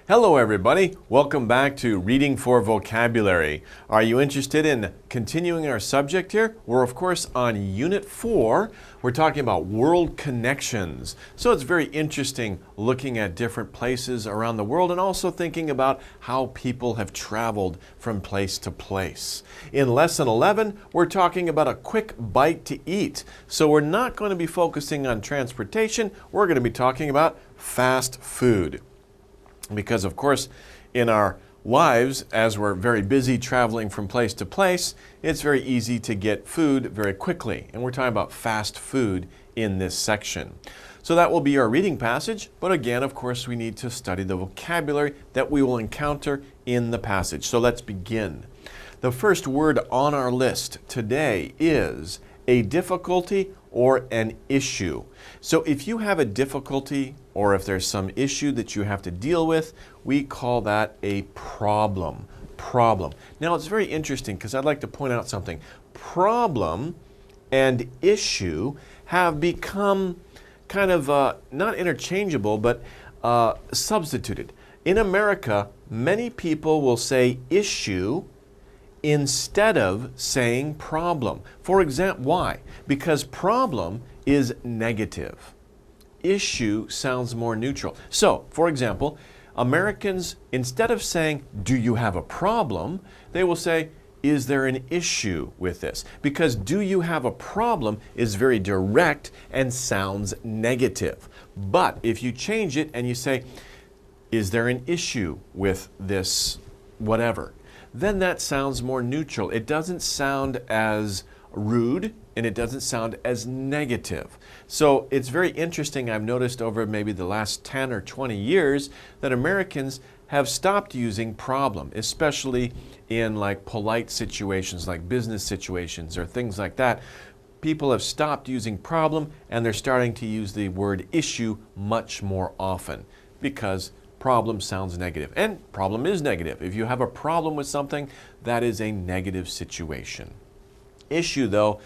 Hello everybody, welcome back to Reading for Vocabulary. Are you interested in continuing our subject here? We're of course on Unit 4. We're talking about world connections. So it's very interesting looking at different places around the world and also thinking about how people have traveled from place to place. In Lesson 11, we're talking about a quick bite to eat. So we're not going to be focusing on transportation, we're going to be talking about fast food. Because of course, in our lives, as we're very busy traveling from place to place, it's very easy to get food very quickly. And we're talking about fast food in this section. So that will be our reading passage, but again, of course, we need to study the vocabulary that we will encounter in the passage. So let's begin. The first word on our list today is a difficulty or an issue. So if you have a difficulty or if there's some issue that you have to deal with, we call that a problem. Now it's very interesting because I'd like to point out something. Problem and issue have become kind of not interchangeable, but substituted. In America, many people will say issue instead of saying problem. For example, why? Because problem is negative. Issue sounds more neutral. So, for example, Americans, instead of saying, do you have a problem? They will say, is there an issue with this? Because do you have a problem is very direct and sounds negative. But if you change it and you say, is there an issue with this whatever? Then that sounds more neutral. It doesn't sound as rude and it doesn't sound as negative. So it's very interesting. I've noticed over maybe the last 10 or 20 years that Americans have stopped using problem, especially in like polite situations, like business situations or things like that. People have stopped using problem and they're starting to use the word issue much more often because problem sounds negative, and problem is negative. If you have a problem with something, that is a negative situation. Issue, though,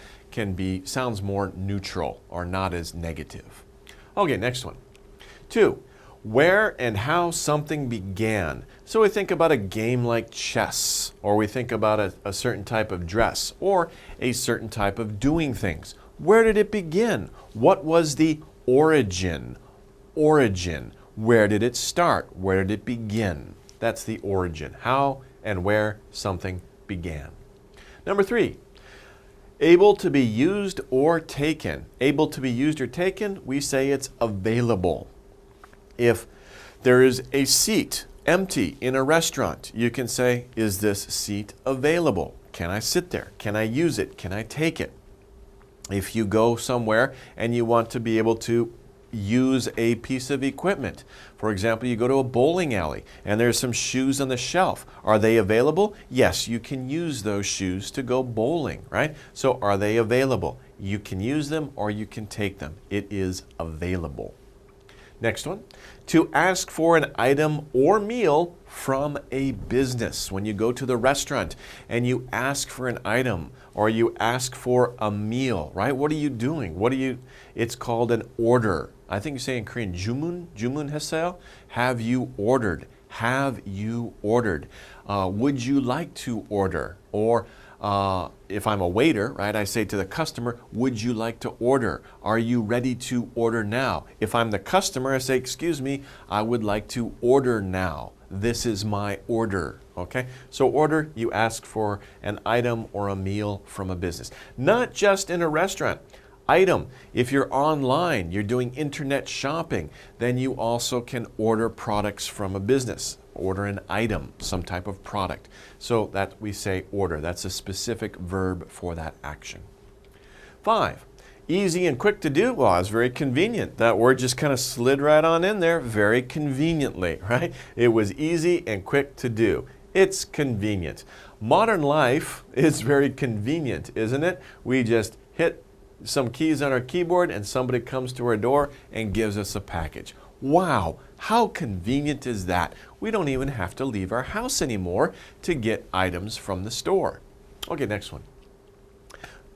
sounds more neutral or not as negative. Okay, next one. 2, where and how something began. So we think about a game like chess, or we think about a certain type of dress, or a certain type of doing things. Where did it begin? What was the origin? Where did it start? Where did it begin? That's the origin. How and where something began. Number 3, able to be used or taken. Able to be used or taken, we say it's available. If there is a seat empty in a restaurant, you can say, is this seat available? Can I sit there? Can I use it? Can I take it? If you go somewhere and you want to be able to use a piece of equipment. For example, you go to a bowling alley and there's some shoes on the shelf. Are they available? Yes, you can use those shoes to go bowling, right? So are they available? You can use them or you can take them. It is available. Next one, to ask for an item or meal from a business. When you go to the restaurant and you ask for an item or you ask for a meal, right? What are you doing? It's called an order. I think you say in Korean, jumun 했어요? Have you ordered? Have you ordered? Would you like to order? Or if I'm a waiter, right, I say to the customer, would you like to order? Are you ready to order now? If I'm the customer, I say, excuse me, I would like to order now. This is my order, okay? So order, you ask for an item or a meal from a business. Not just in a restaurant. Item, if you're online, you're doing internet shopping, then you also can order products from a business. Order an item, some type of product. So that we say order. That's a specific verb for that action. 5, easy and quick to do. Well, it's very convenient. That word just kind of slid right on in there very conveniently, right? It was easy and quick to do. It's convenient. Modern life is very convenient, isn't it? We just hit some keys on our keyboard and somebody comes to our door and gives us a package. Wow, how convenient is that? We don't even have to leave our house anymore to get items from the store. Okay, next one.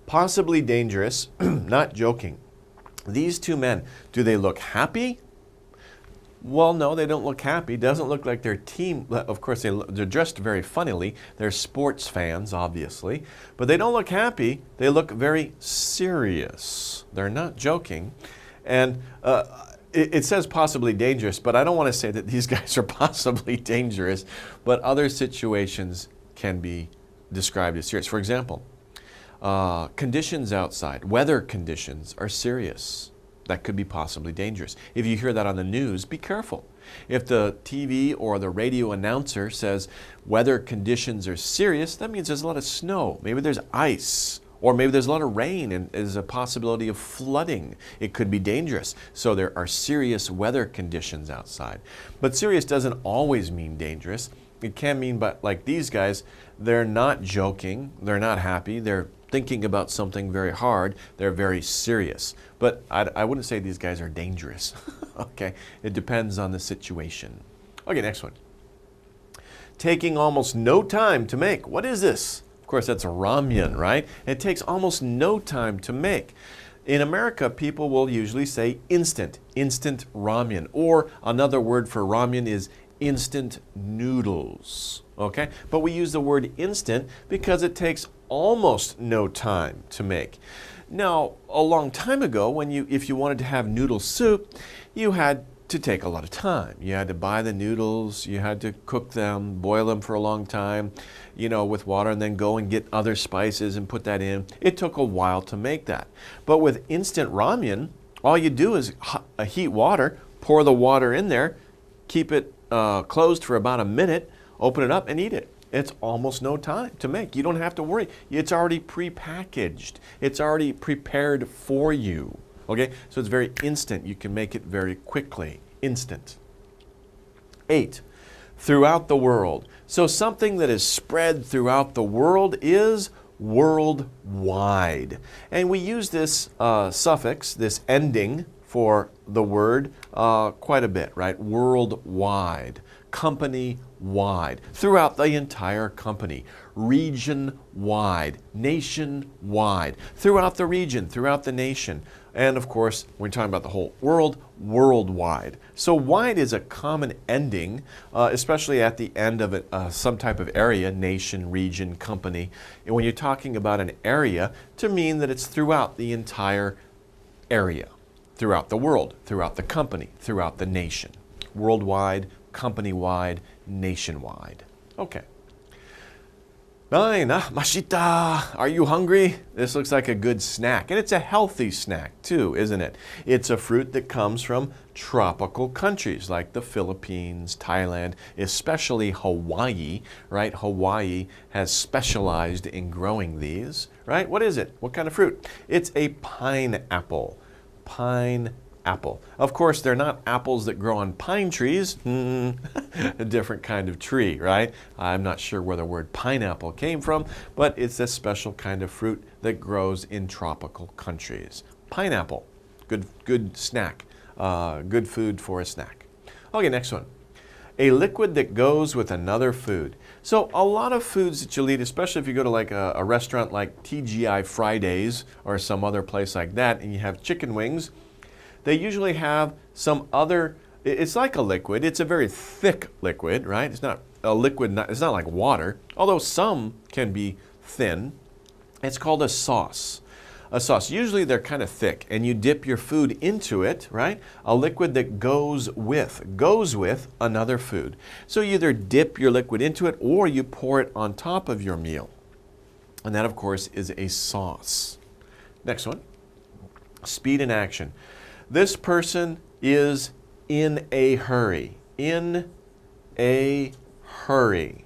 Possibly dangerous, not joking. These two men, do they look happy? Well, no, they don't look happy. Doesn't look like their team. Of course, they're dressed very funnily. They're sports fans, obviously. But they don't look happy. They look very serious. They're not joking. And it says possibly dangerous, but I don't want to say that these guys are possibly dangerous. But other situations can be described as serious. For example, conditions outside, weather conditions are serious. That could be possibly dangerous. If you hear that on the news, be careful. If the TV or the radio announcer says weather conditions are serious, that means there's a lot of snow. Maybe there's ice, or maybe there's a lot of rain and there's a possibility of flooding. It could be dangerous. So there are serious weather conditions outside. But serious doesn't always mean dangerous. It can mean, but like these guys, they're not joking, they're not happy, they're thinking about something very hard, they're very serious. But I wouldn't say these guys are dangerous. Okay, it depends on the situation. Okay, next one. Taking almost no time to make. What is this? Of course, that's ramen, right? It takes almost no time to make. In America, people will usually say instant ramen, or another word for ramen is instant noodles, okay? But we use the word instant because it takes almost no time to make. Now, a long time ago, if you wanted to have noodle soup, you had to take a lot of time. You had to buy the noodles, you had to cook them, boil them for a long time, with water, and then go and get other spices and put that in. It took a while to make that. But with instant ramen, all you do is heat water, pour the water in there, keep it closed for about a minute, open it up and eat it. It's almost no time to make. You don't have to worry. It's already pre-packaged. It's already prepared for you. Okay, so it's very instant. You can make it very quickly. Instant. 8, throughout the world. So something that is spread throughout the world is worldwide. And we use this suffix, this ending, for the word quite a bit, right? Worldwide, company-wide, throughout the entire company, region-wide, nation-wide, throughout the region, throughout the nation, and of course, we're talking about the whole world, worldwide. So wide is a common ending, especially at the end of some type of area, nation, region, company, and when you're talking about an area, to mean that it's throughout the entire area. Throughout the world, throughout the company, throughout the nation. Worldwide, company-wide, nationwide. Okay. 9, mashita. Are you hungry? This looks like a good snack. And it's a healthy snack too, isn't it? It's a fruit that comes from tropical countries like the Philippines, Thailand, especially Hawaii, right? Hawaii has specialized in growing these, right? What is it? What kind of fruit? It's a pineapple. Pineapple. Of course, they're not apples that grow on pine trees. A different kind of tree, right? I'm not sure where the word pineapple came from, but it's a special kind of fruit that grows in tropical countries. Pineapple. Good snack. Good food for a snack. Okay, next one. A liquid that goes with another food. So a lot of foods that you'll eat, especially if you go to like a restaurant like TGI Fridays or some other place like that, and you have chicken wings, they usually have some other, it's like a liquid. It's a very thick liquid, right? It's not a liquid, it's not like water, although some can be thin. It's called a sauce. A sauce. Usually they're kind of thick, and you dip your food into it, right? A liquid that goes with another food. So you either dip your liquid into it or you pour it on top of your meal. And that, of course, is a sauce. Next one. Speed and action. This person is in a hurry. In a hurry.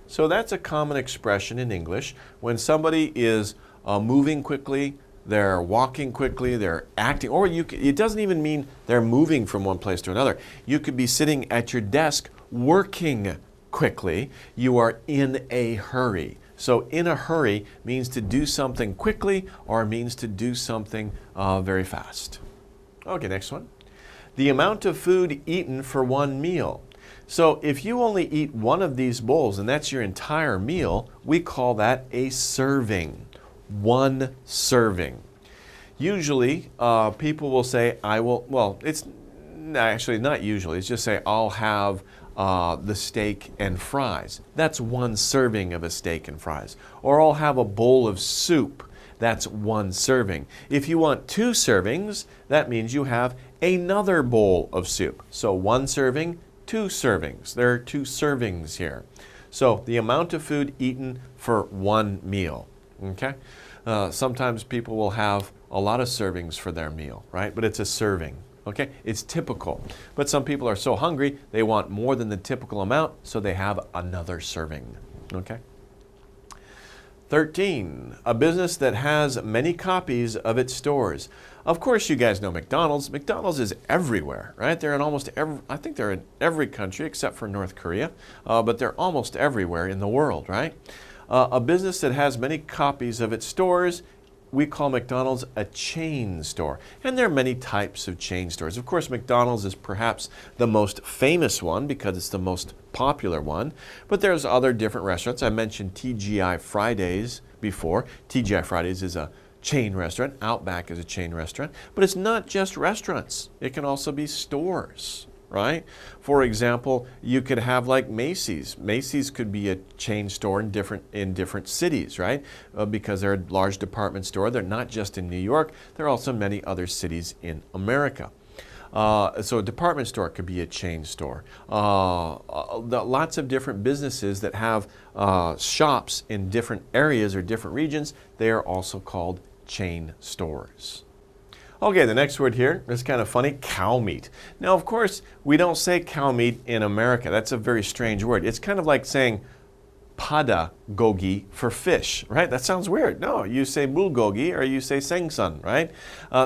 So that's a common expression in English. When somebody is moving quickly, they're walking quickly, they're acting, or it doesn't even mean they're moving from one place to another. You could be sitting at your desk working quickly. You are in a hurry. So in a hurry means to do something quickly or means to do something very fast. Okay, next one. The amount of food eaten for one meal. So if you only eat one of these bowls and that's your entire meal, we call that a serving. One serving. Usually, people will say, it's Actually, not usually. It's just say, I'll have the steak and fries. That's one serving of a steak and fries. Or I'll have a bowl of soup. That's one serving. If you want 2 servings, that means you have another bowl of soup. So 1 serving, 2 servings. There are 2 servings here. So the amount of food eaten for 1 meal. Okay? Sometimes people will have a lot of servings for their meal, right? But it's a serving. Okay? It's typical. But some people are so hungry, they want more than the typical amount, so they have another serving. Okay? 13, a business that has many copies of its stores. Of course, you guys know McDonald's. McDonald's is everywhere, right? They're in almost every, I think they're in every country except for North Korea, but they're almost everywhere in the world, right? A business that has many copies of its stores, we call McDonald's a chain store. And there are many types of chain stores. Of course, McDonald's is perhaps the most famous one because it's the most popular one. But there's other different restaurants. I mentioned TGI Fridays before. TGI Fridays is a chain restaurant. Outback is a chain restaurant. But it's not just restaurants. It can also be stores, right? For example, you could have like Macy's. Macy's could be a chain store in different cities, right? Because they're a large department store. They're not just in New York. There are also many other cities in America. So a department store could be a chain store. Lots of different businesses that have shops in different areas or different regions, they are also called chain stores. Okay, the next word here is kind of funny, cow meat. Now, of course, we don't say cow meat in America. That's a very strange word. It's kind of like saying pedagogy for fish, right? That sounds weird. No, you say bulgogi or you say sengsan, right?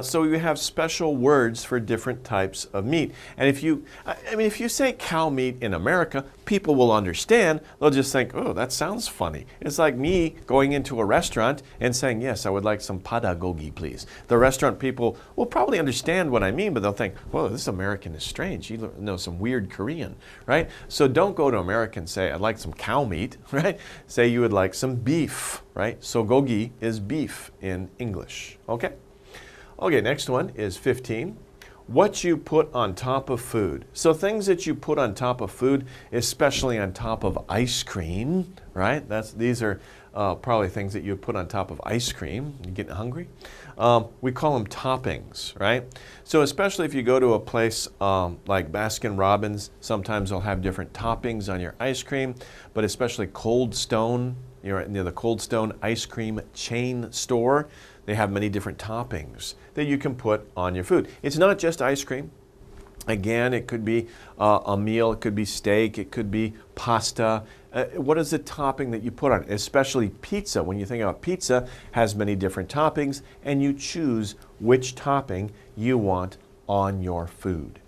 So you have special words for different types of meat. And if you say cow meat in America, people will understand. They'll just think, oh, that sounds funny. It's like me going into a restaurant and saying, yes, I would like some pedagogy, please. The restaurant people will probably understand what I mean, but they'll think, whoa, this American is strange. You know some weird Korean, right? So don't go to America and say, I'd like some cow meat, right? Say you would like some beef, right? So gogi is beef in English, okay? Okay, next one is 15. What you put on top of food. So things that you put on top of food, especially on top of ice cream, right? These are probably things that you put on top of ice cream. You getting hungry? We call them toppings, right? So especially if you go to a place like Baskin Robbins, sometimes they'll have different toppings on your ice cream, but especially Cold Stone, near the Cold Stone ice cream chain store, they have many different toppings that you can put on your food. It's not just ice cream. Again, it could be a meal, it could be steak, it could be pasta. What is the topping that you put on it? Especially pizza. When you think about pizza, has many different toppings, and you choose which topping you want on your food.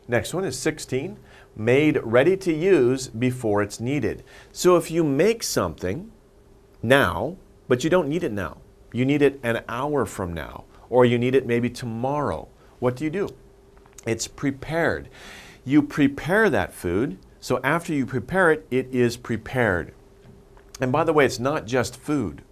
Next one is 16. Made ready to use before it's needed. So if you make something now, but you don't need it now, you need it an hour from now, or you need it maybe tomorrow, what do? It's prepared. You prepare that food, so after you prepare it, it is prepared. And by the way, it's not just food,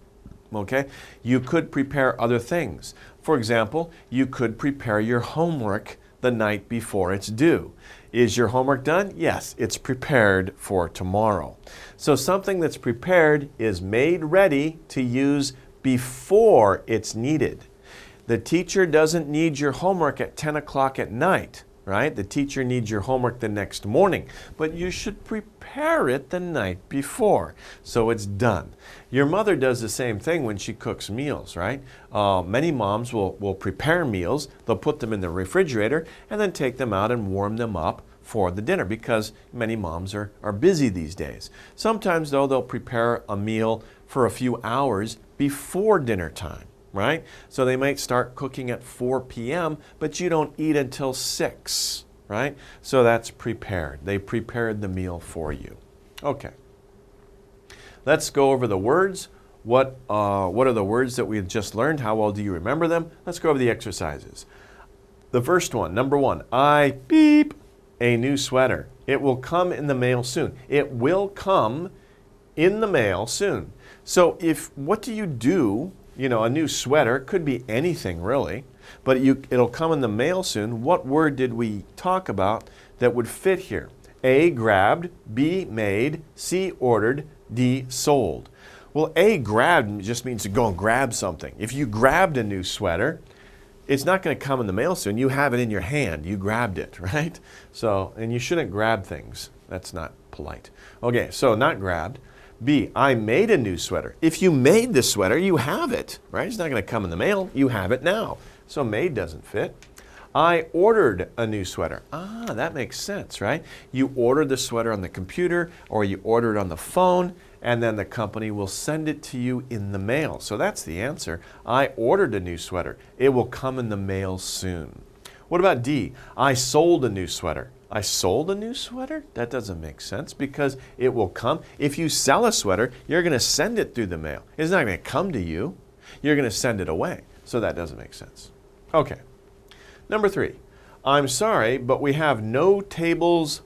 okay? You could prepare other things. For example, you could prepare your homework the night before it's due. Is your homework done? Yes, it's prepared for tomorrow. So something that's prepared is made ready to use before it's needed. The teacher doesn't need your homework at 10 o'clock at night, right? The teacher needs your homework the next morning, but you should prepare it the night before so it's done. Your mother does the same thing when she cooks meals, right? Many moms will prepare meals, they'll put them in the refrigerator and then take them out and warm them up for the dinner because many moms are busy these days. Sometimes though, they'll prepare a meal for a few hours before dinner time, right? So they might start cooking at 4 p.m., but you don't eat until 6, right? So that's prepared. They prepared the meal for you. Okay. Let's go over the words. What are the words that we've just learned? How well do you remember them? Let's go over the exercises. The first one, number 1, I beep a new sweater. It will come in the mail soon. It will come in the mail soon. So what do you do you know, a new sweater. Could be anything really, but it'll come in the mail soon. What word did we talk about that would fit here? A, grabbed, B, made, C, ordered, D, sold. Well, A, grabbed just means to go and grab something. If you grabbed a new sweater, it's not going to come in the mail soon. You have it in your hand. You grabbed it, right? So, and you shouldn't grab things. That's not polite. Okay, so not grabbed. B, I made a new sweater. If you made the sweater, you have it, right? It's not going to come in the mail. You have it now. So made doesn't fit. I ordered a new sweater. Ah, that makes sense, right? You ordered the sweater on the computer or you order it on the phone, and then the company will send it to you in the mail. So that's the answer. I ordered a new sweater. It will come in the mail soon. What about D? I sold a new sweater. I sold a new sweater? That doesn't make sense because it will come. If you sell a sweater, you're going to send it through the mail. It's not going to come to you. You're going to send it away. So that doesn't make sense. Okay. Number 3, I'm sorry, but we have no tables,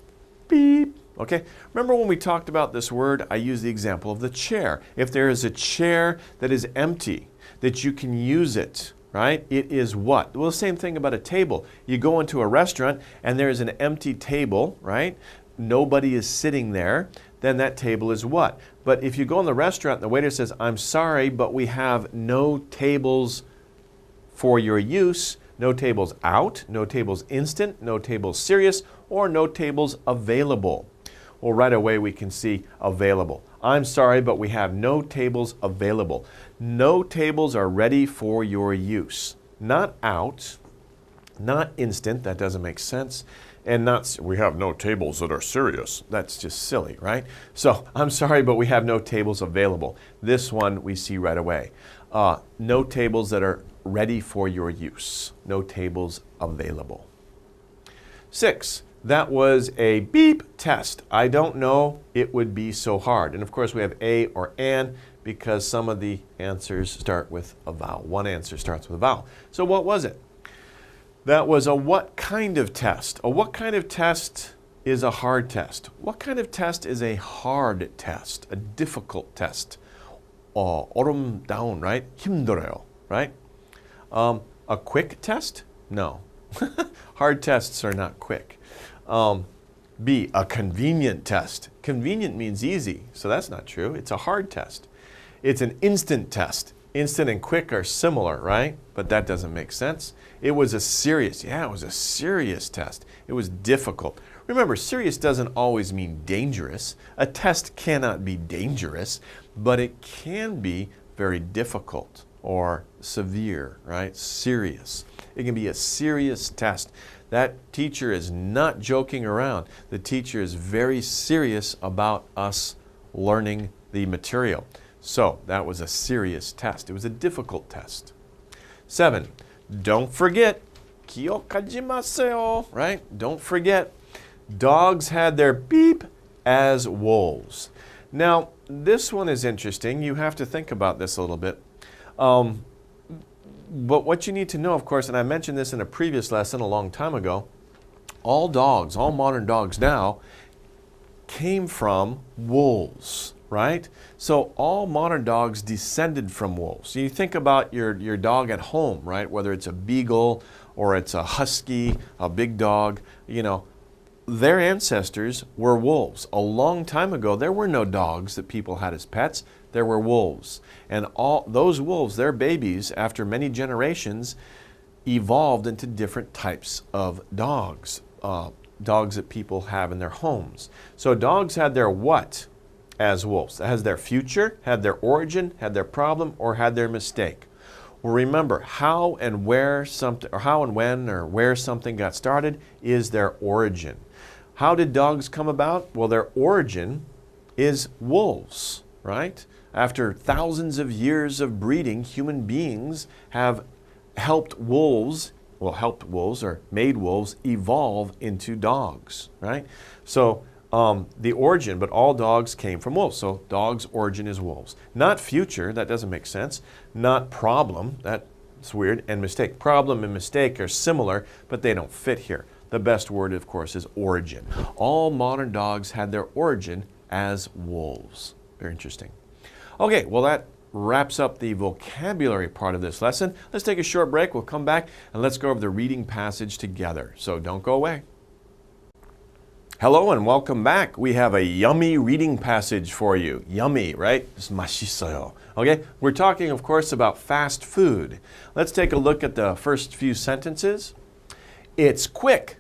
beep. Okay, remember when we talked about this word, I used the example of the chair. If there is a chair that is empty, that you can use it, right? It is what? Well, the same thing about a table. You go into a restaurant and there is an empty table, right? Nobody is sitting there, then that table is what? But if you go in the restaurant and the waiter says, I'm sorry, but we have no tables for your use, no tables out, no tables instant, no tables serious, or no tables available. Well, right away we can see available. I'm sorry, but we have no tables available. No tables are ready for your use. Not out, not instant, that doesn't make sense, and not, we have no tables that are serious. That's just silly, right? So, I'm sorry, but we have no tables available. This one we see right away. No tables that are ready for your use. No tables available. 6, that was a beep test. I don't know it would be so hard. And of course we have a or an because some of the answers start with a vowel. One answer starts with a vowel. So what was it? That was a what kind of test? A what kind of test is a hard test? What kind of test is a hard test? A difficult test? 어렵다운, right? 힘들어요, right? A quick test? No. Hard tests are not quick. B, a convenient test. Convenient means easy, so that's not true. It's a hard test. It's an instant test. Instant and quick are similar, right? But that doesn't make sense. It was a serious test. It was difficult. Remember, serious doesn't always mean dangerous. A test cannot be dangerous, but it can be very difficult or severe, right? Serious. It can be a serious test. That teacher is not joking around. The teacher is very serious about us learning the material. So that was a serious test. It was a difficult test. 7, don't forget, 気をかじませよ, right? Don't forget, dogs had their beep as wolves. Now, this one is interesting. You have to think about this a little bit. But what you need to know, of course, and I mentioned this in a previous lesson a long time ago, all dogs, all modern dogs now, came from wolves, right? So all modern dogs descended from wolves. So you think about your dog at home, right? Whether it's a beagle or it's a husky, a big dog, you know, their ancestors were wolves. A long time ago, there were no dogs that people had as pets. There were wolves. And all those wolves, their babies, after many generations, evolved into different types of dogs. Dogs that people have in their homes. So dogs had their what as wolves? That has their future, had their origin, had their problem, or had their mistake. Well, remember, how and where something, or how and when, or where something got started is their origin. How did dogs come about? Well, their origin is wolves, right? After thousands of years of breeding, human beings have helped wolves or made wolves evolve into dogs, right? So the origin, but all dogs came from wolves. So dog's origin is wolves. Not future, that doesn't make sense. Not problem, that's weird. And mistake. Problem and mistake are similar, but they don't fit here. The best word, of course, is origin. All modern dogs had their origin as wolves. Very interesting. Okay, well that wraps up the vocabulary part of this lesson. Let's take a short break. We'll come back and let's go over the reading passage together. So don't go away. Hello and welcome back. We have a yummy reading passage for you. Yummy, right? It's 맛있어요. Okay, we're talking, of course, about fast food. Let's take a look at the first few sentences. It's quick,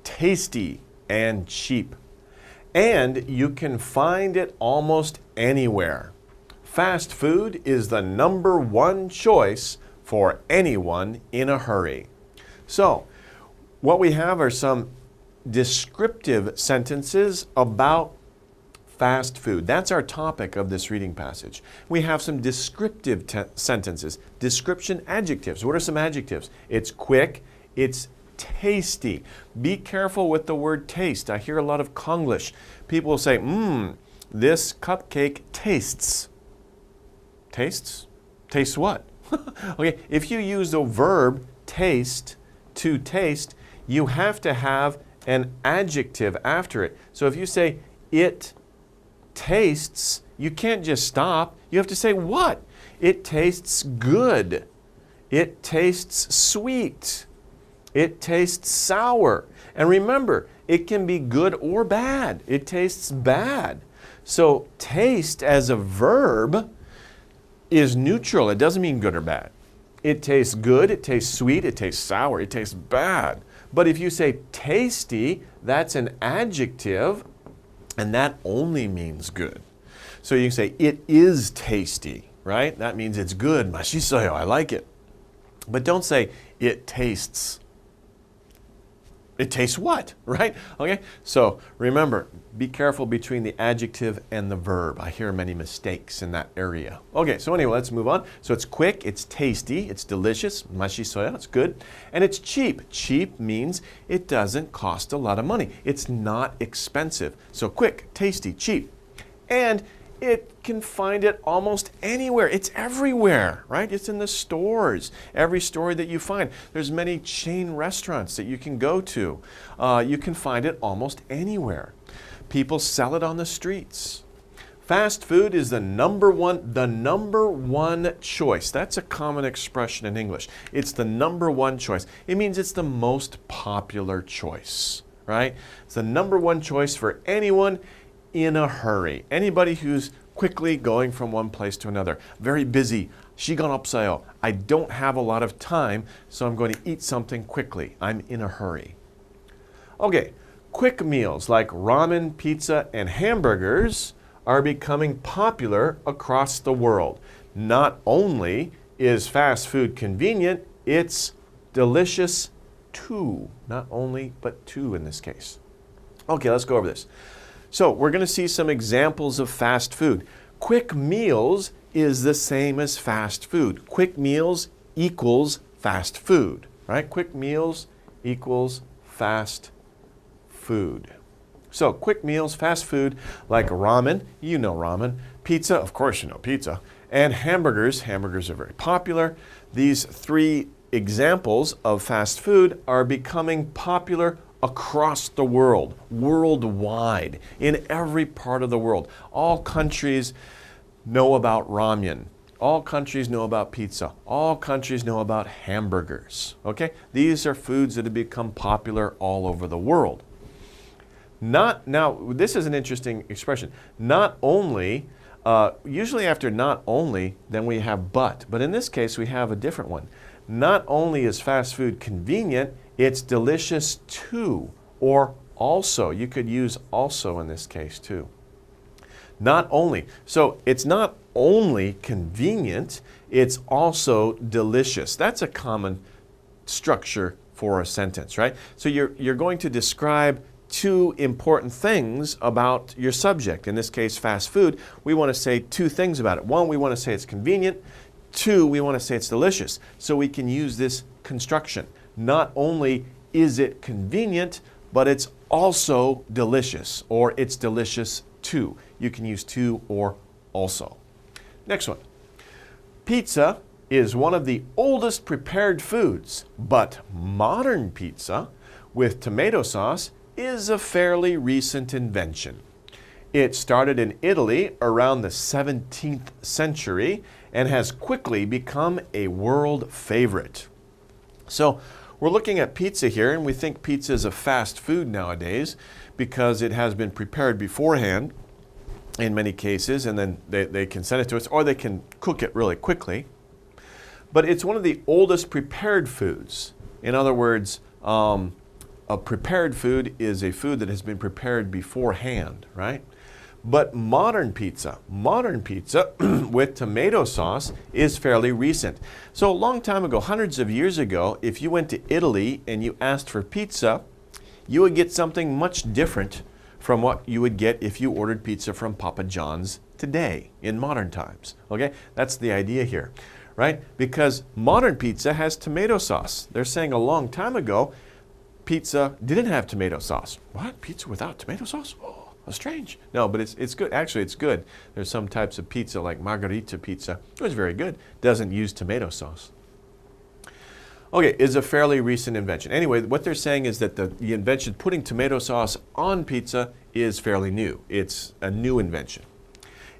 tasty, and cheap. And you can find it almost anywhere. Fast food is the #1 choice for anyone in a hurry. So, what we have are some descriptive sentences about fast food. That's our topic of this reading passage. We have some descriptive sentences, description adjectives. What are some adjectives? It's quick, it's tasty. Be careful with the word taste. I hear a lot of Konglish. People will say, this cupcake tastes. Tastes? Tastes what? Okay, if you use the verb taste, to taste, you have to have an adjective after it. So if you say, it tastes, you can't just stop. You have to say what? It tastes good. It tastes sweet. It tastes sour. And remember, it can be good or bad. It tastes bad. So taste as a verb is neutral. It doesn't mean good or bad. It tastes good, it tastes sweet, it tastes sour, it tastes bad. But if you say tasty, that's an adjective, and that only means good. So you can say, it is tasty, right? That means it's good. 맛있어요. I like it. But don't say, it tastes. It tastes what, right? Okay, so remember, be careful between the adjective and the verb. I hear many mistakes in that area. Okay, so anyway, let's move on. So it's quick, it's tasty, it's delicious, 맛있어요, it's good, and it's cheap. Cheap means it doesn't cost a lot of money. It's not expensive. So quick, tasty, cheap. And it can find it almost anywhere. It's everywhere, right? It's in the stores. Every store that you find. There's many chain restaurants that you can go to. You can find it almost anywhere. People sell it on the streets. Fast food is the number one choice. That's a common expression in English. It's the #1 choice. It means it's the most popular choice, right? It's the #1 choice for anyone in a hurry. Anybody who's quickly going from one place to another. Very busy. 시간 없어요. I don't have a lot of time, so I'm going to eat something quickly. I'm in a hurry. Okay, quick meals like ramen, pizza, and hamburgers are becoming popular across the world. Not only is fast food convenient, it's delicious too. Not only, but too in this case. Okay, let's go over this. So we're going to see some examples of fast food. Quick meals is the same as fast food. Quick meals equals fast food, right? Quick meals equals fast food. So quick meals, fast food, like ramen, you know ramen. Pizza, of course you know pizza. And hamburgers, hamburgers are very popular. These three examples of fast food are becoming popular across the world, worldwide, in every part of the world. All countries know about ramen. All countries know about pizza. All countries know about hamburgers. Okay? These are foods that have become popular all over the world. Now, this is an interesting expression. Not only, usually after not only, then we have but in this case we have a different one. Not only is fast food convenient, it's delicious too, or also. You could use also in this case too. Not only. So it's not only convenient, it's also delicious. That's a common structure for a sentence, right? So you're going to describe two important things about your subject. In this case, fast food. We want to say two things about it. One, we want to say it's convenient. Two, we want to say it's delicious. So we can use this construction. Not only is it convenient, but it's also delicious, or it's delicious too. You can use too or also. Next one. Pizza is one of the oldest prepared foods, but modern pizza with tomato sauce is a fairly recent invention. It started in Italy around the 17th century and has quickly become a world favorite. So we're looking at pizza here, and we think pizza is a fast food nowadays because it has been prepared beforehand in many cases, and then they can send it to us, or they can cook it really quickly. But it's one of the oldest prepared foods. In other words, a prepared food is a food that has been prepared beforehand, right? But modern pizza with tomato sauce is fairly recent. So a long time ago, hundreds of years ago, if you went to Italy and you asked for pizza, you would get something much different from what you would get if you ordered pizza from Papa John's today in modern times. Okay, that's the idea here, right? Because modern pizza has tomato sauce. They're saying a long time ago, pizza didn't have tomato sauce. What? Pizza without tomato sauce? Oh, that's strange. No, but it's good. Actually, it's good. There's some types of pizza like margherita pizza. It was very good. Doesn't use tomato sauce. Okay, is a fairly recent invention. Anyway, what they're saying is that the invention, putting tomato sauce on pizza, is fairly new. It's a new invention.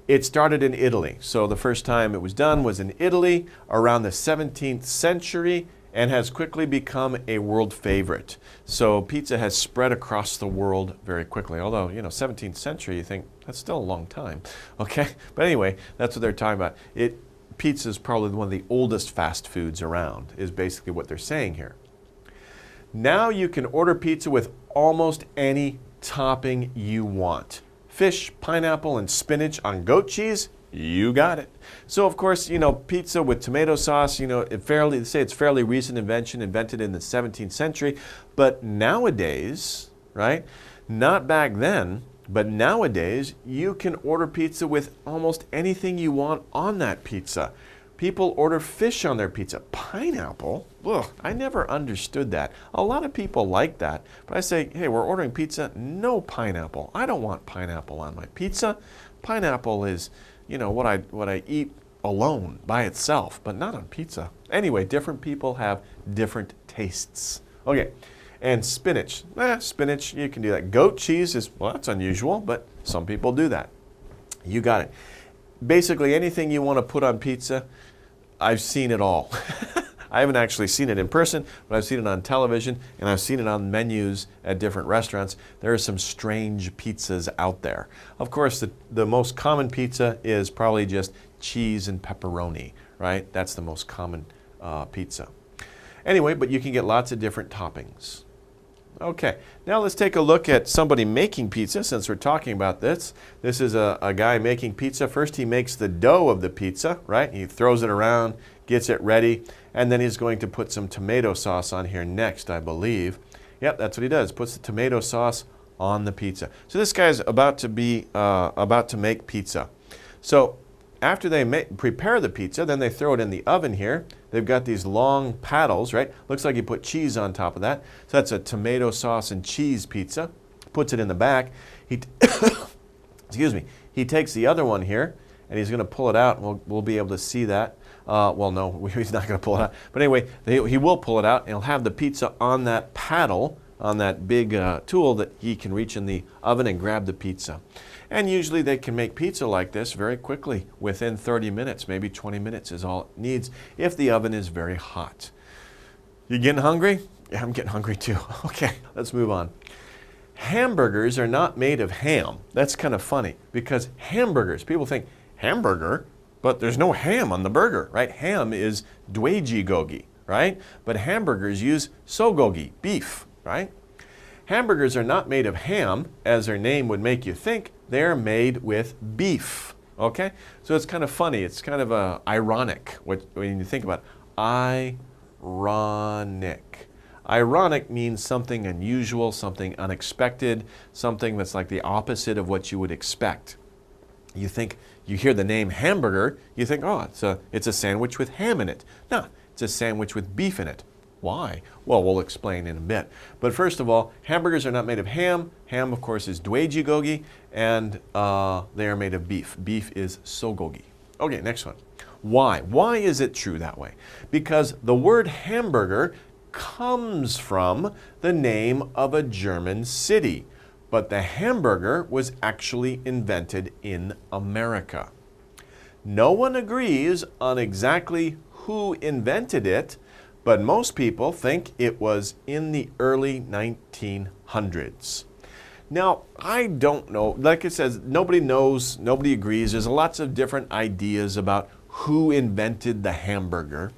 It started in Italy. So the first time it was done was in Italy around the 17th century and has quickly become a world favorite. So pizza has spread across the world very quickly. Although, 17th century, you think, that's still a long time. Okay, but anyway, that's what they're talking about. Pizza is probably one of the oldest fast foods around, is basically what they're saying here. Now you can order pizza with almost any topping you want. Fish, pineapple, and spinach on goat cheese, you got it. So of course, pizza with tomato sauce, they say it's fairly recent invention, invented in the 17th century. But nowadays, right, not back then, but nowadays, you can order pizza with almost anything you want on that pizza. People order fish on their pizza. Pineapple? Ugh, I never understood that. A lot of people like that. But I say, hey, we're ordering pizza, no pineapple. I don't want pineapple on my pizza. Pineapple is, what I eat alone by itself, but not on pizza. Anyway, different people have different tastes. Okay. And spinach. Spinach, you can do that. Goat cheese that's unusual, but some people do that. You got it. Basically, anything you want to put on pizza, I've seen it all. I haven't actually seen it in person, but I've seen it on television, and I've seen it on menus at different restaurants. There are some strange pizzas out there. Of course, the most common pizza is probably just cheese and pepperoni, right? That's the most common pizza. Anyway, but you can get lots of different toppings. Okay, now let's take a look at somebody making pizza since we're talking about this. This is a guy making pizza. First he makes the dough of the pizza, right? He throws it around, gets it ready, and then he's going to put some tomato sauce on here next, I believe. Yep, that's what he does, puts the tomato sauce on the pizza. So this guy's about to make pizza. So after they prepare the pizza, then they throw it in the oven here. They've got these long paddles, right? Looks like you put cheese on top of that. So that's a tomato sauce and cheese pizza. Puts it in the back. Excuse me. He takes the other one here, and he's going to pull it out. And we'll be able to see that. Well, no, he's not going to pull it out. But anyway, he will pull it out, and he'll have the pizza on that paddle, on that big tool that he can reach in the oven and grab the pizza. And usually they can make pizza like this very quickly. Within 30 minutes, maybe 20 minutes is all it needs if the oven is very hot. You getting hungry? Yeah, I'm getting hungry too. Okay, let's move on. Hamburgers are not made of ham. That's kind of funny because hamburgers, people think hamburger, but there's no ham on the burger, right? Ham is dwajigogi, right? But hamburgers use sogogi, beef, right? Hamburgers are not made of ham, as their name would make you think. They're made with beef, okay? So it's kind of funny. It's kind of ironic when you think about it. Ironic. Ironic means something unusual, something unexpected, something that's like the opposite of what you would expect. You hear the name hamburger, you think, oh, it's a sandwich with ham in it. No, it's a sandwich with beef in it. Why? Well, we'll explain in a bit. But first of all, hamburgers are not made of ham. Ham, of course, is dwajigogi, and they are made of beef. Beef is sogogi. Okay, next one. Why? Why is it true that way? Because the word hamburger comes from the name of a German city, but the hamburger was actually invented in America. No one agrees on exactly who invented it, but most people think it was in the early 1900s. Now, I don't know. Like it says, nobody knows, nobody agrees. There's lots of different ideas about who invented the hamburger.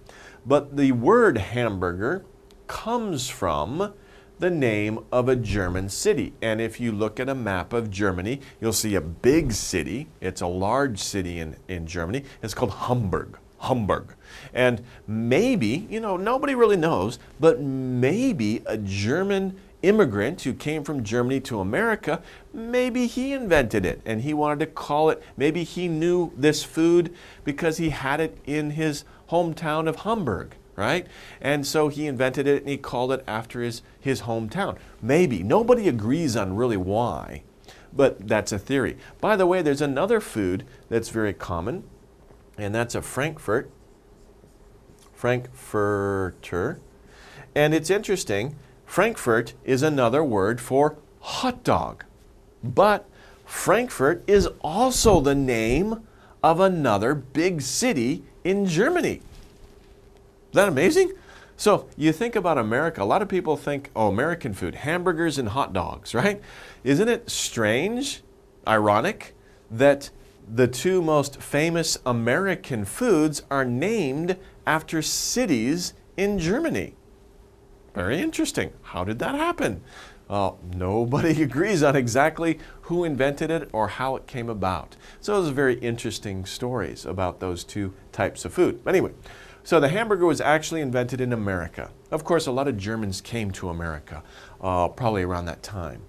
But the word hamburger comes from the name of a German city. And if you look at a map of Germany, you'll see a big city. It's a large city in Germany. It's called Hamburg. Hamburg. And maybe, nobody really knows, but maybe a German immigrant who came from Germany to America, maybe he invented it and he wanted to call it, maybe he knew this food because he had it in his hometown of Hamburg, right? And so he invented it and he called it after his hometown. Maybe. Nobody agrees on really why, but that's a theory. By the way, there's another food that's very common, and that's a Frankfurter. And it's interesting, Frankfurt is another word for hot dog. But Frankfurt is also the name of another big city in Germany. Is that amazing? So you think about America, a lot of people think, oh, American food, hamburgers and hot dogs, right? Isn't it strange, ironic, that the two most famous American foods are named after cities in Germany? Very interesting. How did that happen? Well, nobody agrees on exactly who invented it or how it came about. So those are very interesting stories about those two types of food. Anyway, so the hamburger was actually invented in America. Of course, a lot of Germans came to America probably around that time.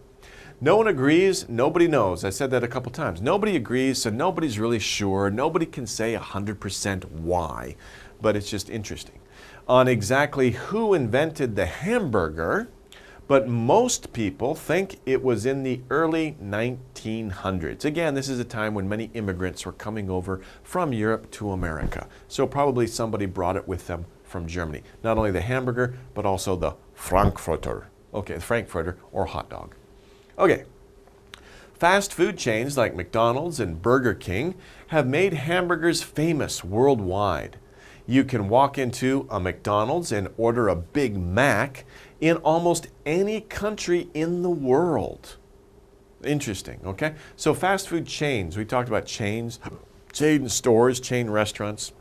No one agrees, nobody knows. I said that a couple times. Nobody agrees, so nobody's really sure. Nobody can say 100% why, but it's just interesting on exactly who invented the hamburger, but most people think it was in the early 1900s. Again, this is a time when many immigrants were coming over from Europe to America. So probably somebody brought it with them from Germany. Not only the hamburger, but also the Frankfurter. Okay, Frankfurter or hot dog. Okay. Fast food chains like McDonald's and Burger King have made hamburgers famous worldwide. You can walk into a McDonald's and order a Big Mac in almost any country in the world. Interesting, okay? So fast food chains, we talked about chains, chain stores, chain restaurants,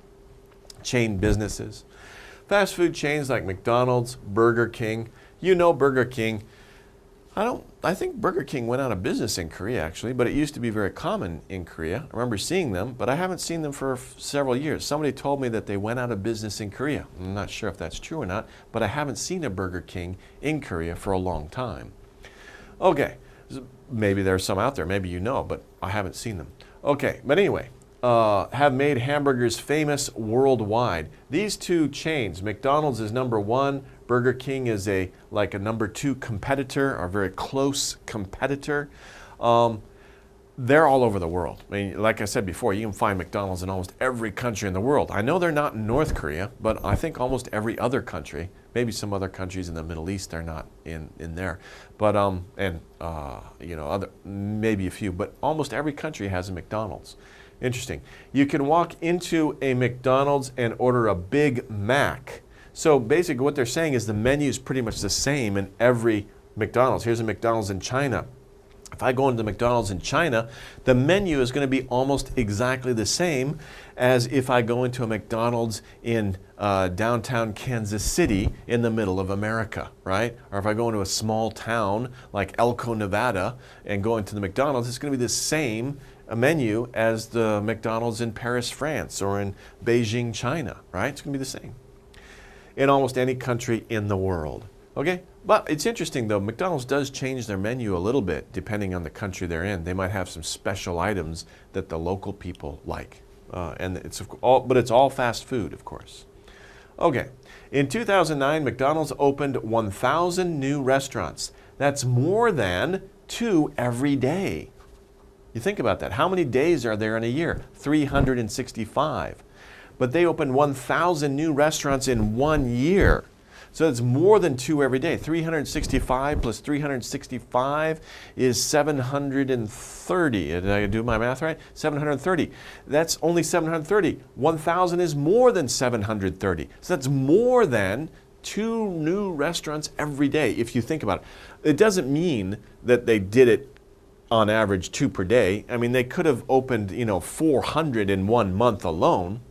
chain businesses. Fast food chains like McDonald's, Burger King. You know Burger King. I think Burger King went out of business in Korea actually, but it used to be very common in Korea. I remember seeing them, but I haven't seen them for several years. Somebody told me that they went out of business in Korea. I'm not sure if that's true or not, but I haven't seen a Burger King in Korea for a long time. Okay, maybe there's some out there, maybe you know, but I haven't seen them. Okay, but anyway, have made hamburgers famous worldwide. These two chains, McDonald's is number one, Burger King is like a number two competitor, or very close competitor. They're all over the world. I mean, like I said before, you can find McDonald's in almost every country in the world. I know they're not in North Korea, but I think almost every other country, maybe some other countries in the Middle East are not in there. But, maybe a few, but almost every country has a McDonald's. Interesting. You can walk into a McDonald's and order a Big Mac. So basically what they're saying is the menu is pretty much the same in every McDonald's. Here's a McDonald's in China. If I go into McDonald's in China, the menu is going to be almost exactly the same as if I go into a McDonald's in downtown Kansas City in the middle of America, right? Or if I go into a small town like Elko, Nevada, and go into the McDonald's, it's going to be the same menu as the McDonald's in Paris, France, or in Beijing, China, right? It's going to be the same in almost any country in the world. Okay, but it's interesting though, McDonald's does change their menu a little bit depending on the country they're in. They might have some special items that the local people like. But it's all fast food, of course. Okay, in 2009, McDonald's opened 1,000 new restaurants. That's more than 2 every day. You think about that. How many days are there in a year? 365. But they opened 1,000 new restaurants in 1 year. So it's more than 2 every day. 365 plus 365 is 730. Did I do my math right? 730. That's only 730. 1,000 is more than 730. So that's more than 2 new restaurants every day, if you think about it. It doesn't mean that they did it on average 2 per day. I mean, they could have opened, 400 in 1 month alone.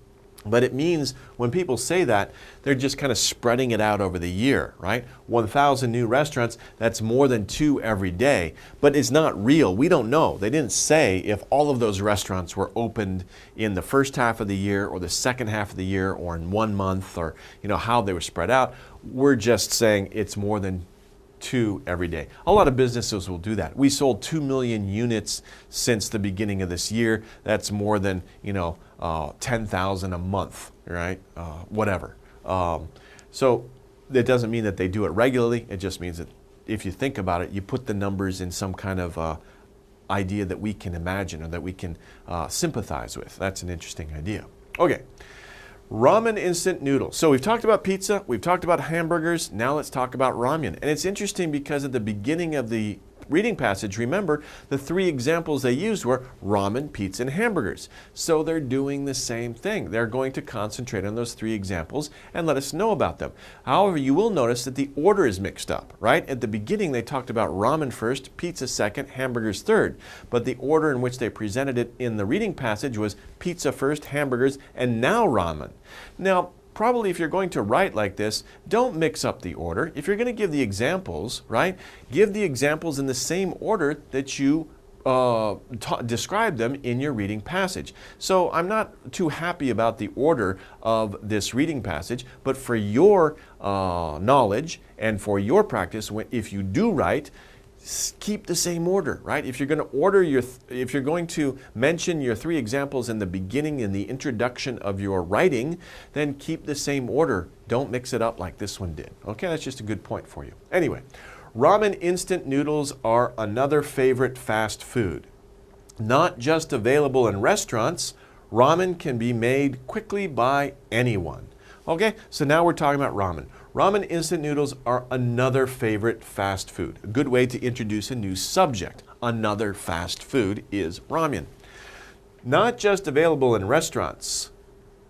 But it means when people say that, they're just kind of spreading it out over the year, right? 1,000 new restaurants, that's more than 2 every day. But it's not real. We don't know. They didn't say if all of those restaurants were opened in the first half of the year or the second half of the year or in 1 month or, how they were spread out. We're just saying it's more than 2 every day. A lot of businesses will do that. We sold 2 million units since the beginning of this year. That's more than, 10,000 a month, right? Whatever. So that doesn't mean that they do it regularly. It just means that if you think about it, you put the numbers in some kind of idea that we can imagine or that we can sympathize with. That's an interesting idea. Okay. Ramen instant noodles. So we've talked about pizza, we've talked about hamburgers, now let's talk about ramen. And it's interesting because at the beginning of the reading passage, remember, the 3 examples they used were ramen, pizza, and hamburgers. So they're doing the same thing. They're going to concentrate on those 3 examples and let us know about them. However, you will notice that the order is mixed up, right? At the beginning, they talked about ramen first, pizza second, hamburgers third. But the order in which they presented it in the reading passage was pizza first, hamburgers, and now ramen. Now, probably if you're going to write like this, don't mix up the order. If you're going to give the examples, right, give the examples in the same order that you describe them in your reading passage. So I'm not too happy about the order of this reading passage, but for your knowledge and for your practice, if you do write, keep the same order, right? If you're going to if you're going to mention your 3 examples in the beginning, in the introduction of your writing, then keep the same order. Don't mix it up like this one did. Okay, that's just a good point for you. Anyway, ramen instant noodles are another favorite fast food. Not just available in restaurants, ramen can be made quickly by anyone. Okay, so now we're talking about ramen. Ramen instant noodles are another favorite fast food. A good way to introduce a new subject. Another fast food is ramen. Not just available in restaurants.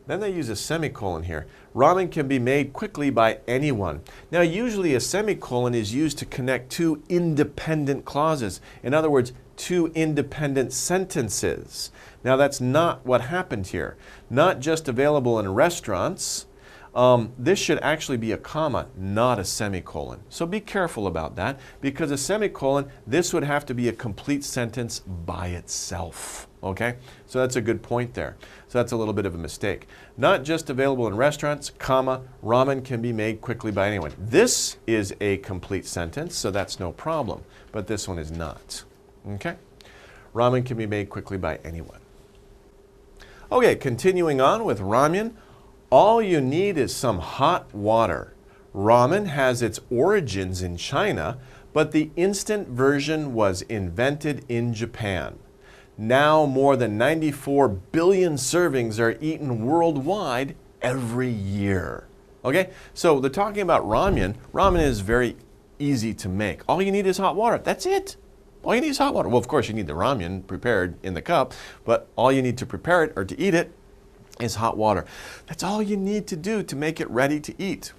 Then they use a semicolon here. Ramen can be made quickly by anyone. Now, usually a semicolon is used to connect 2 independent clauses. In other words, 2 independent sentences. Now, that's not what happened here. Not just available in restaurants. This should actually be a comma, not a semicolon. So be careful about that, because a semicolon, this would have to be a complete sentence by itself. Okay? So that's a good point there. So that's a little bit of a mistake. Not just available in restaurants, comma, ramen can be made quickly by anyone. This is a complete sentence, so that's no problem. But this one is not. Okay? Ramen can be made quickly by anyone. Okay, continuing on with ramen. All you need is some hot water. Ramen has its origins in China, but the instant version was invented in Japan. Now more than 94 billion servings are eaten worldwide every year. Okay, so they're talking about ramen. Ramen is very easy to make. All you need is hot water. That's it. All you need is hot water. Well, of course, you need the ramen prepared in the cup, but all you need to prepare it or to eat it is hot water. That's all you need to do to make it ready to eat.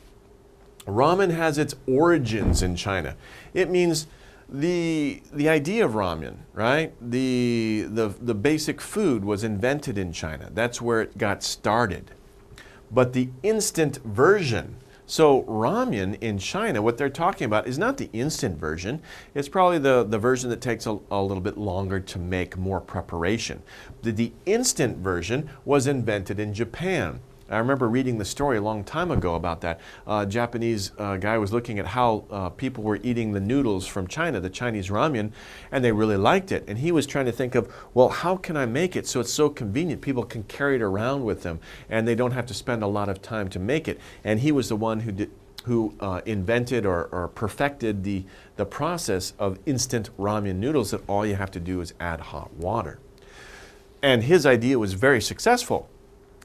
Ramen has its origins in China. It means the idea of ramen, right? The basic food was invented in China. That's where it got started. But the instant version, so ramen in China, what they're talking about is not the instant version. It's probably the version that takes a little bit longer to make, more preparation. The instant version was invented in Japan. I remember reading the story a long time ago about that. A Japanese guy was looking at how people were eating the noodles from China, the Chinese ramen, and they really liked it. And he was trying to think of, well, how can I make it so it's so convenient? People can carry it around with them, and they don't have to spend a lot of time to make it. And he was the one who invented or perfected the process of instant ramen noodles, that all you have to do is add hot water. And his idea was very successful.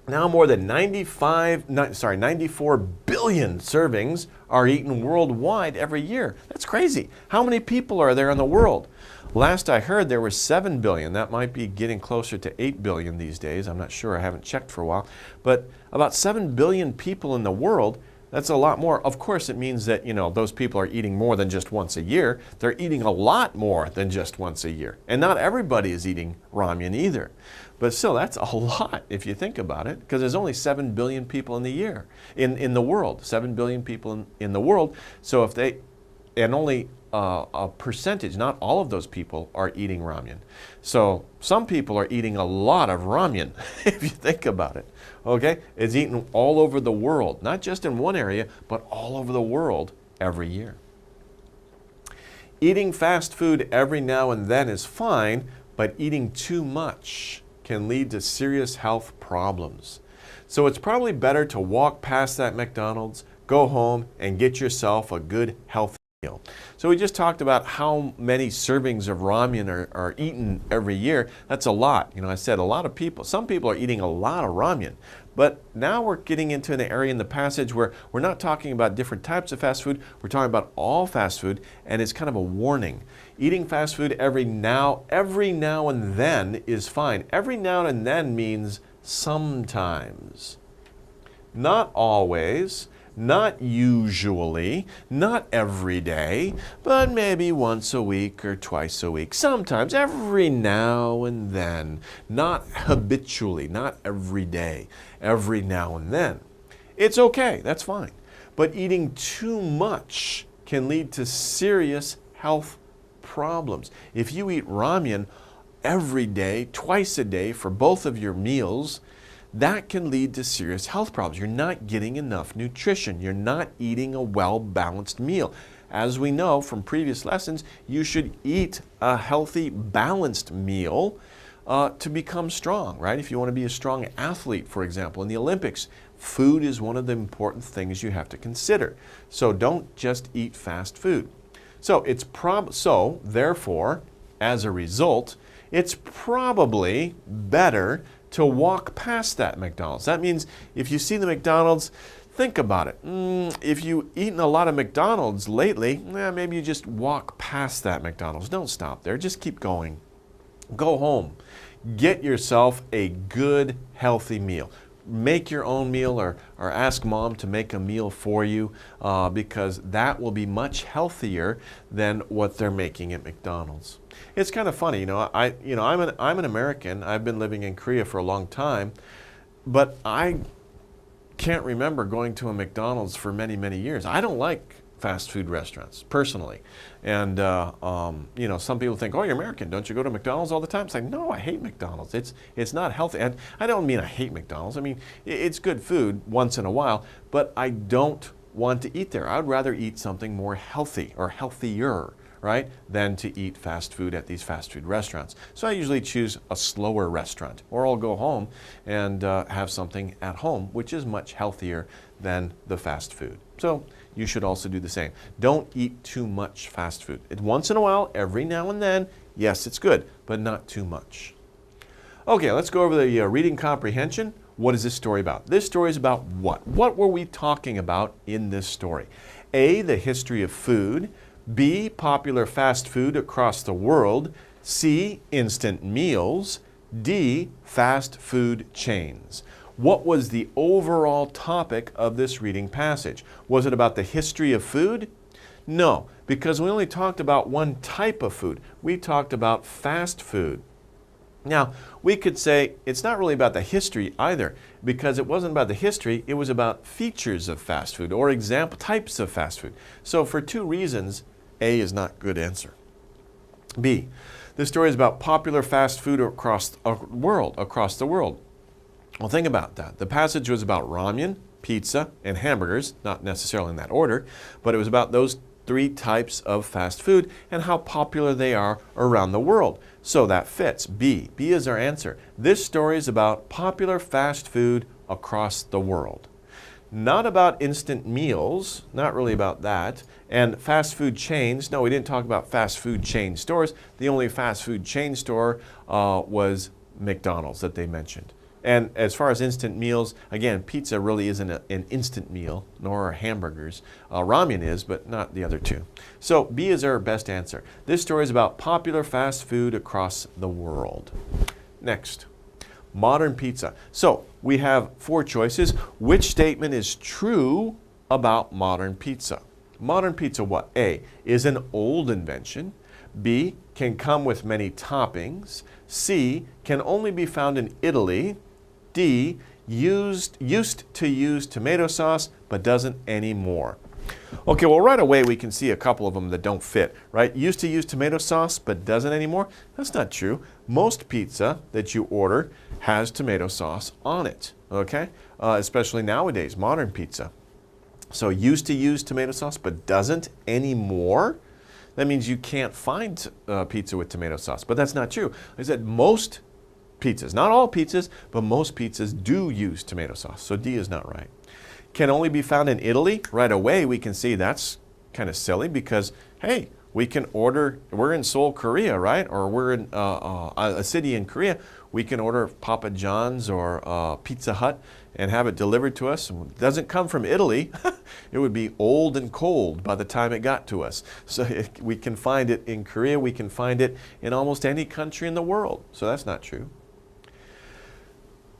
Now more than 94 billion servings are eaten worldwide every year. That's crazy. How many people are there in the world? Last I heard there were 7 billion. That might be getting closer to 8 billion these days. I'm not sure. I haven't checked for a while. But about 7 billion people in the world. That's a lot more. Of course, it means that, those people are eating more than just once a year. They're eating a lot more than just once a year. And not everybody is eating ramen either. But still, that's a lot if you think about it, because there's only 7 billion people in the world, 7 billion people in the world. So if they, and only a percentage, not all of those people are eating ramen. So some people are eating a lot of ramen, if you think about it. Okay? It's eaten all over the world, not just in one area, but all over the world every year. Eating fast food every now and then is fine, but eating too much can lead to serious health problems. So it's probably better to walk past that McDonald's, go home, and get yourself a good healthy meal. So we just talked about how many servings of ramen are eaten every year. That's a lot. I said a lot of people, some people are eating a lot of ramen. But now we're getting into an area in the passage where we're not talking about different types of fast food. We're talking about all fast food, and it's kind of a warning. Eating fast food every now and then is fine. Every now and then means sometimes. Not always, not usually, not every day, but maybe once a week or twice a week. Sometimes, every now and then. Not habitually, not every day, every now and then. It's okay, that's fine. But eating too much can lead to serious health problems. If you eat ramen every day, twice a day for both of your meals, that can lead to serious health problems. You're not getting enough nutrition. You're not eating a well-balanced meal. As we know from previous lessons, you should eat a healthy, balanced meal to become strong, right? If you want to be a strong athlete, for example, in the Olympics, food is one of the important things you have to consider. So don't just eat fast food. So therefore, as a result, it's probably better to walk past that McDonald's. That means if you see the McDonald's, think about it. If you've eaten a lot of McDonald's lately, maybe you just walk past that McDonald's. Don't stop there. Just keep going. Go home. Get yourself a good, healthy meal. Make your own meal or ask mom to make a meal for you because that will be much healthier than what they're making at McDonald's. It's kind of funny, I'm an American. I've been living in Korea for a long time, but I can't remember going to a McDonald's for many, many years. I don't like fast food restaurants, personally. And, some people think, oh, you're American. Don't you go to McDonald's all the time? It's like, no, I hate McDonald's. It's not healthy. And I don't mean I hate McDonald's. I mean, it's good food once in a while, but I don't want to eat there. I would rather eat something more healthy or healthier, right, than to eat fast food at these fast food restaurants. So I usually choose a slower restaurant, or I'll go home and have something at home, which is much healthier than the fast food. So you should also do the same. Don't eat too much fast food. Once in a while, every now and then, yes, it's good, but not too much. Okay, let's go over the reading comprehension. What is this story about? This story is about what? What were we talking about in this story? A, the history of food. B, popular fast food across the world. C, instant meals. D, fast food chains. What was the overall topic of this reading passage? Was it about the history of food? No, because we only talked about one type of food. We talked about fast food. Now, we could say it's not really about the history either, because it wasn't about the history, it was about features of fast food or example types of fast food. So for two reasons, A is not a good answer. B, this story is about popular fast food across the world. Well, think about that. The passage was about ramen, pizza, and hamburgers, not necessarily in that order, but it was about those three types of fast food and how popular they are around the world. So that fits. B. B is our answer. This story is about popular fast food across the world. Not about instant meals, not really about that. And fast food chains, no, we didn't talk about fast food chain stores. The only fast food chain store was McDonald's that they mentioned. And as far as instant meals, again, pizza really isn't an instant meal, nor are hamburgers. Ramen is, but not the other two. So B is our best answer. This story is about popular fast food across the world. Next, modern pizza. So we have 4 choices. Which statement is true about modern pizza? Modern pizza, what? A, is an old invention. B, can come with many toppings. C, can only be found in Italy. D, used to use tomato sauce, but doesn't anymore. Okay, well, right away we can see a couple of them that don't fit, right? Used to use tomato sauce, but doesn't anymore? That's not true. Most pizza that you order has tomato sauce on it, okay? Especially nowadays, modern pizza. So used to use tomato sauce, but doesn't anymore? That means you can't find pizza with tomato sauce, but that's not true. I said most pizzas, not all pizzas, but most pizzas do use tomato sauce, so D is not right. Can only be found in Italy? Right away we can see that's kind of silly because, hey, we can order, we're in Seoul, Korea, right? Or we're in a city in Korea. We can order Papa John's or Pizza Hut and have it delivered to us. It doesn't come from Italy. It would be old and cold by the time it got to us. So we can find it in Korea. We can find it in almost any country in the world. So that's not true.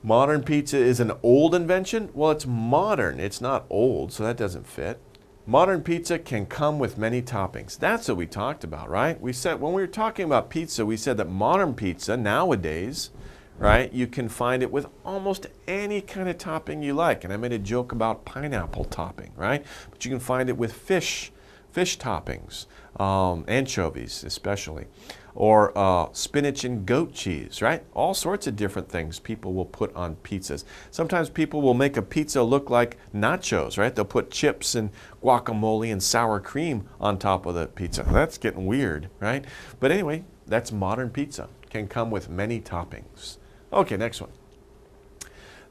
Modern pizza is an old invention? Well, it's modern. It's not old, so that doesn't fit. Modern pizza can come with many toppings. That's what we talked about, right? We said when we were talking about pizza, we said that modern pizza nowadays, right, you can find it with almost any kind of topping you like. And I made a joke about pineapple topping, right? But you can find it with fish toppings, anchovies especially, or spinach and goat cheese, right? All sorts of different things people will put on pizzas. Sometimes people will make a pizza look like nachos, right? They'll put chips and guacamole and sour cream on top of the pizza. That's getting weird, right? But anyway, that's modern pizza. Can come with many toppings. Okay, next one.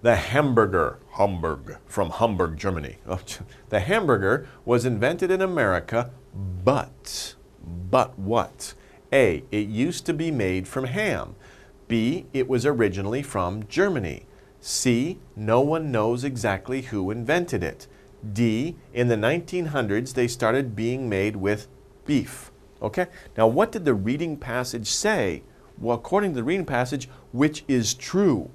The hamburger, Hamburg, from Hamburg, Germany. The hamburger was invented in America, but what? A, it used to be made from ham. B, it was originally from Germany. C, no one knows exactly who invented it. D, in the 1900s, they started being made with beef. Okay, now what did the reading passage say? Well, according to the reading passage, which is true?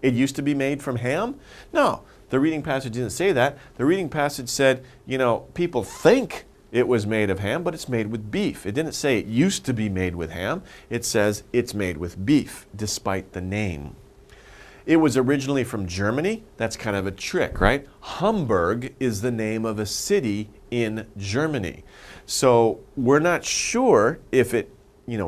It used to be made from ham? No, the reading passage didn't say that. The reading passage said, you know, people think it was made of ham, but it's made with beef. It didn't say it used to be made with ham. It says it's made with beef, despite the name. It was originally from Germany. That's kind of a trick, right? Hamburg is the name of a city in Germany. So we're not sure if it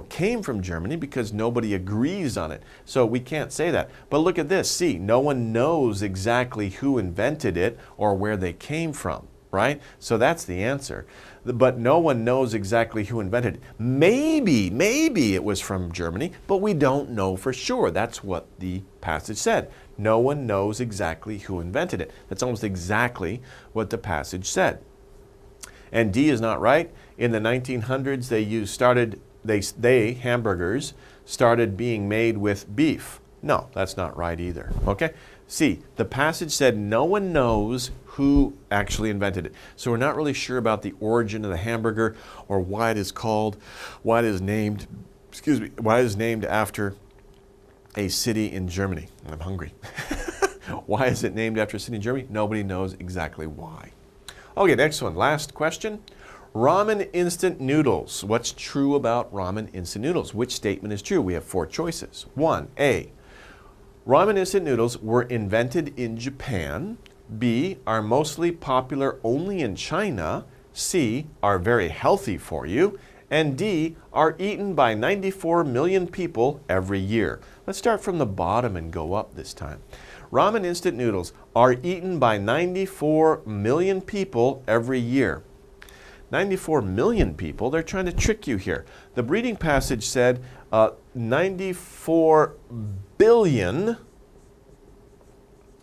came from Germany because nobody agrees on it. So we can't say that. But look at this. See, no one knows exactly who invented it or where they came from, right? So that's the answer. But no one knows exactly who invented it. Maybe it was from Germany, but we don't know for sure. That's what the passage said. No one knows exactly who invented it. That's almost exactly what the passage said. And D is not right. In the 1900s, hamburgers started being made with beef. No, that's not right either. Okay? C, the passage said no one knows who actually invented it. So we're not really sure about the origin of the hamburger or why it is named after a city in Germany. I'm hungry. Why is it named after a city in Germany? Nobody knows exactly why. Okay, next one, last question. Ramen instant noodles. What's true about ramen instant noodles? Which statement is true? We have 4 choices. 1, A, ramen instant noodles were invented in Japan. B, are mostly popular only in China. C, are very healthy for you. And D, are eaten by 94 million people every year. Let's start from the bottom and go up this time. Ramen instant noodles are eaten by 94 million people every year. 94 million people, they're trying to trick you here. The reading passage said 94 billion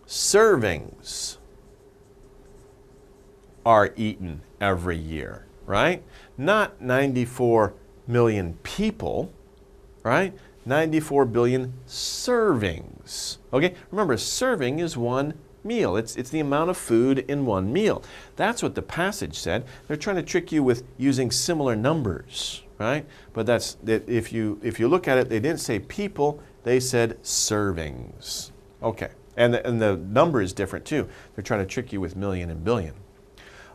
servings are eaten every year, right? Not 94 million people, right? 94 billion servings. Okay, remember, serving is one meal. It's the amount of food in one meal. That's what the passage said. They're trying to trick you with using similar numbers, right? But if you look at it, they didn't say people, they said servings. Okay, and the number is different too. They're trying to trick you with million and billion.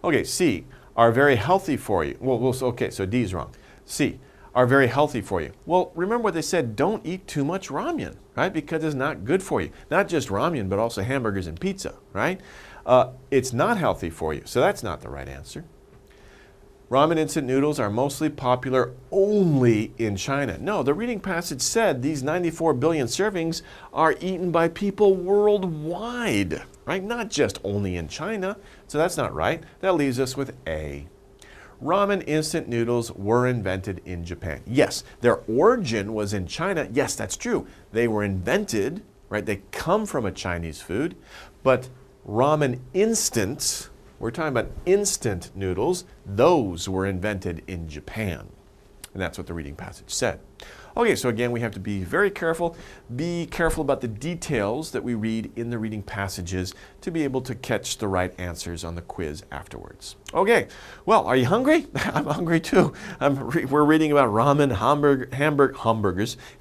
Okay, C, are very healthy for you. Okay, so D is wrong. C, are very healthy for you. Well, remember what they said, don't eat too much ramen, right? Because it's not good for you. Not just ramen, but also hamburgers and pizza, right? It's not healthy for you, so that's not the right answer. Ramen instant noodles are mostly popular only in China. No, the reading passage said these 94 billion servings are eaten by people worldwide, right? Not just only in China, so that's not right. That leaves us with A. Ramen instant noodles were invented in Japan. Yes, their origin was in China. Yes, that's true. They were invented, right? They come from a Chinese food, but ramen instant, we're talking about instant noodles, those were invented in Japan. And that's what the reading passage said. Okay, so again, we have to be very careful. Be careful about the details that we read in the reading passages to be able to catch the right answers on the quiz afterwards. Okay, well, are you hungry? I'm hungry too. We're reading about ramen,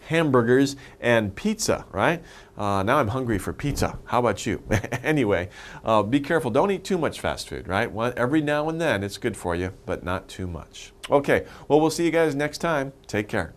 hamburgers, and pizza, right? Now I'm hungry for pizza. How about you? Anyway, be careful. Don't eat too much fast food, right? Every now and then it's good for you, but not too much. Okay, well, we'll see you guys next time. Take care.